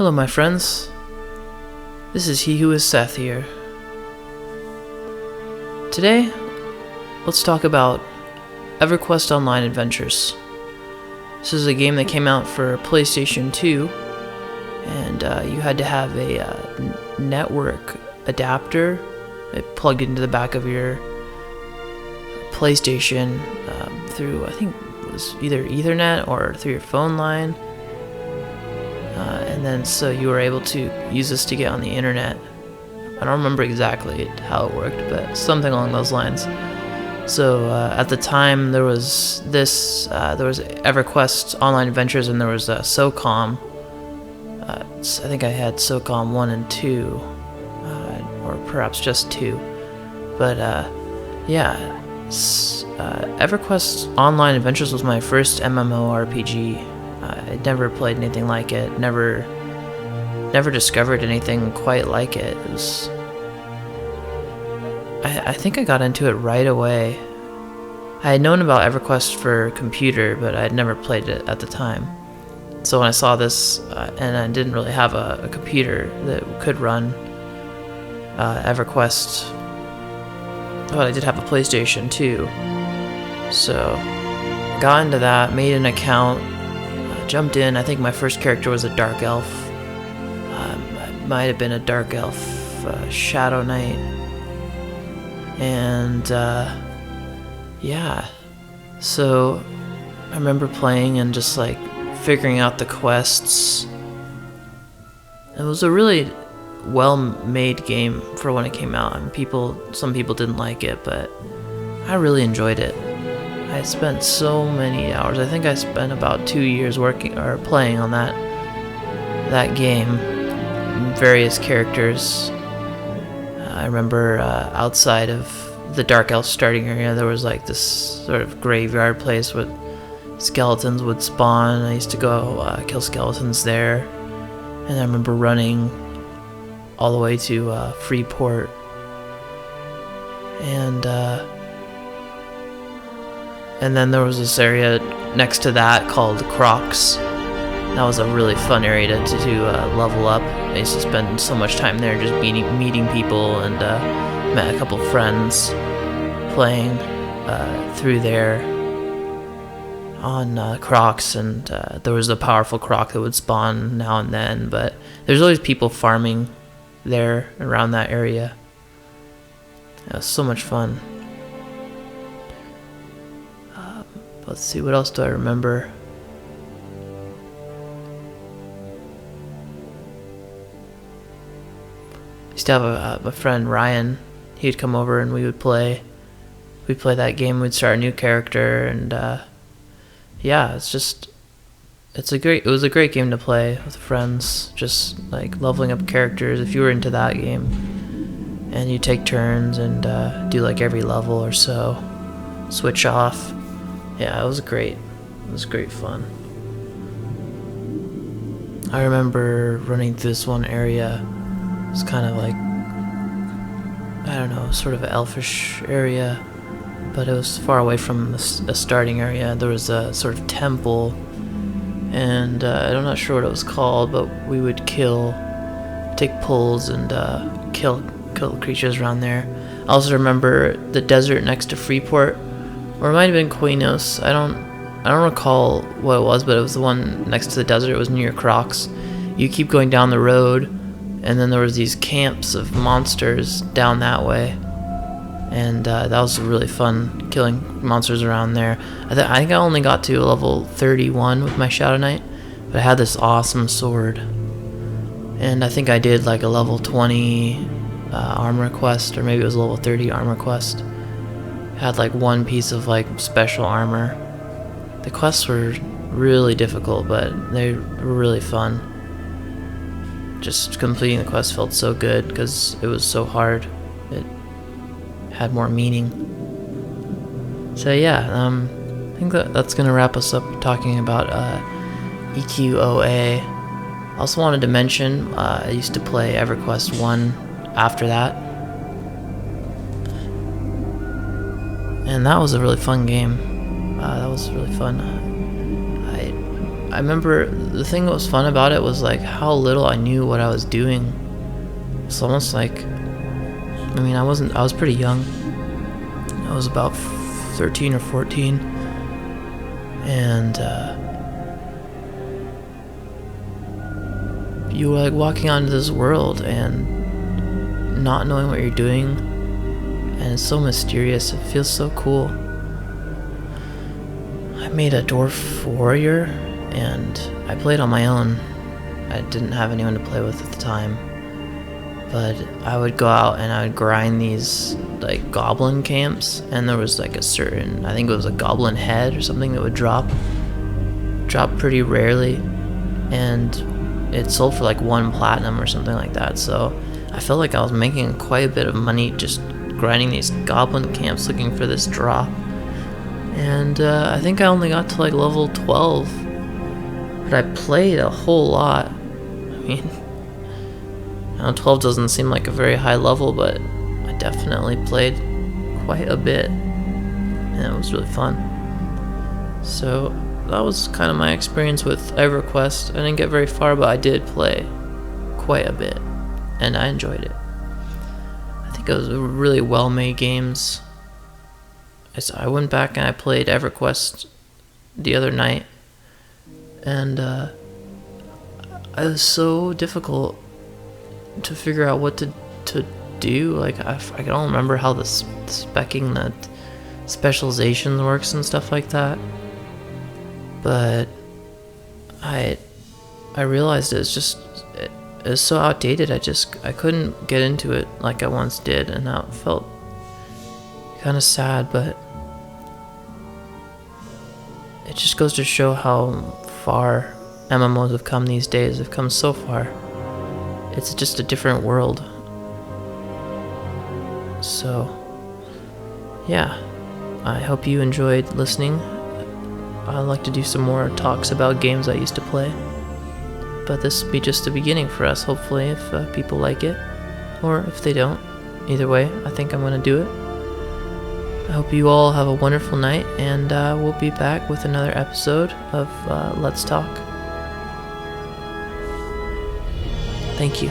Hello, my friends. This is He Who Is Seth here. Today, let's talk about Everquest Online Adventures. This is a game that came out for PlayStation 2, and you had to have a network adapter plugged into the back of your PlayStation through, I think it was either Ethernet or through your phone line. And then so you were able to use this to get on the internet. I don't remember exactly how it worked, but something along those lines. So at the time there was Everquest Online Adventures, and there was SOCOM. I think I had SOCOM 1 and 2, or perhaps just 2. But Everquest Online Adventures was my first MMORPG. I'd never played anything like it. Never discovered anything quite like it. It was. I think I got into it right away. I had known about Everquest for computer, but I had never played it at the time. So when I saw this, and I didn't really have a computer that could run Everquest, but I did have a PlayStation 2. So got into that, made an account. Jumped in. I think my first character was a dark elf. Might have been a dark elf shadow knight. And so I remember playing and just like figuring out the quests. It was a really well-made game for when it came out. I mean, some people didn't like it, but I really enjoyed it. I spent so many hours. I think I spent about 2 years working or playing on that game. Various characters. I remember outside of the Dark Elf starting area, there was like this sort of graveyard place where skeletons would spawn. I used to go kill skeletons there, and I remember running all the way to Freeport, and then there was this area next to that called Crocs. That was a really fun area to level up. I used to spend so much time there just meeting people, and met a couple friends playing through there on Crocs, and there was a powerful croc that would spawn now and then, but there's always people farming there around that area. It was so much fun. Let's see, what else do I remember? I used to have a friend, Ryan. He'd come over and we'd play that game. We'd start a new character, and it was a great game to play with friends, just like leveling up characters if you were into that game. And you take turns and do like every level or so, switch off. Yeah, it was great. It was great fun. I remember running through this one area. It was kind of like, I don't know, sort of an elfish area, but it was far away from the starting area. There was a sort of temple, and I'm not sure what it was called, but we would take pulls and kill creatures around there. I also remember the desert next to Freeport, or it might have been Quinos. I don't recall what it was, but it was the one next to the desert. It was near Crocs. You keep going down the road, and then there was these camps of monsters down that way, and that was really fun, killing monsters around there. I think I only got to level 31 with my Shadow Knight, but I had this awesome sword, and I think I did like a level 20 armor quest, or maybe it was a level 30 armor quest. Had like one piece of like special armor. The quests were really difficult, but they were really fun. Just completing the quest felt so good because it was so hard. It had more meaning. So yeah, I think that's gonna wrap us up talking about EQOA. I also wanted to mention I used to play Everquest 1 after that, and that was a really fun game. That was really fun. I remember the thing that was fun about it was like how little I knew what I was doing. It's almost like, I mean, I was pretty young. I was about 13 or 14, and you were like walking onto this world and not knowing what you're doing, and it's so mysterious. It feels so cool. I made a dwarf warrior, and I played on my own. I didn't have anyone to play with at the time, but I would go out and I would grind these like goblin camps, and there was like a certain, I think it was a goblin head or something that would drop pretty rarely, and it sold for like 1 platinum or something like that. So I felt like I was making quite a bit of money just grinding these goblin camps looking for this drop. And I think I only got to like level 12, but I played a whole lot. I mean, I know 12 doesn't seem like a very high level, but I definitely played quite a bit, and it was really fun. So that was kind of my experience with Everquest. I didn't get very far, but I did play quite a bit, and I enjoyed it. I think it was really well-made games. I went back and I played Everquest the other night, and it was so difficult to figure out what to do. Like I don't remember how the specking, the specializations works and stuff like that. But I realized it was so outdated. I couldn't get into it like I once did, and that felt kind of sad. But it just goes to show how far MMOs have come these days. They've come so far. It's just a different world. So, yeah, I hope you enjoyed listening. I'd like to do some more talks about games I used to play, but this will be just the beginning for us, hopefully, if people like it, or if they don't. Either way, I think I'm going to do it. I hope you all have a wonderful night, and we'll be back with another episode of Let's Talk. Thank you.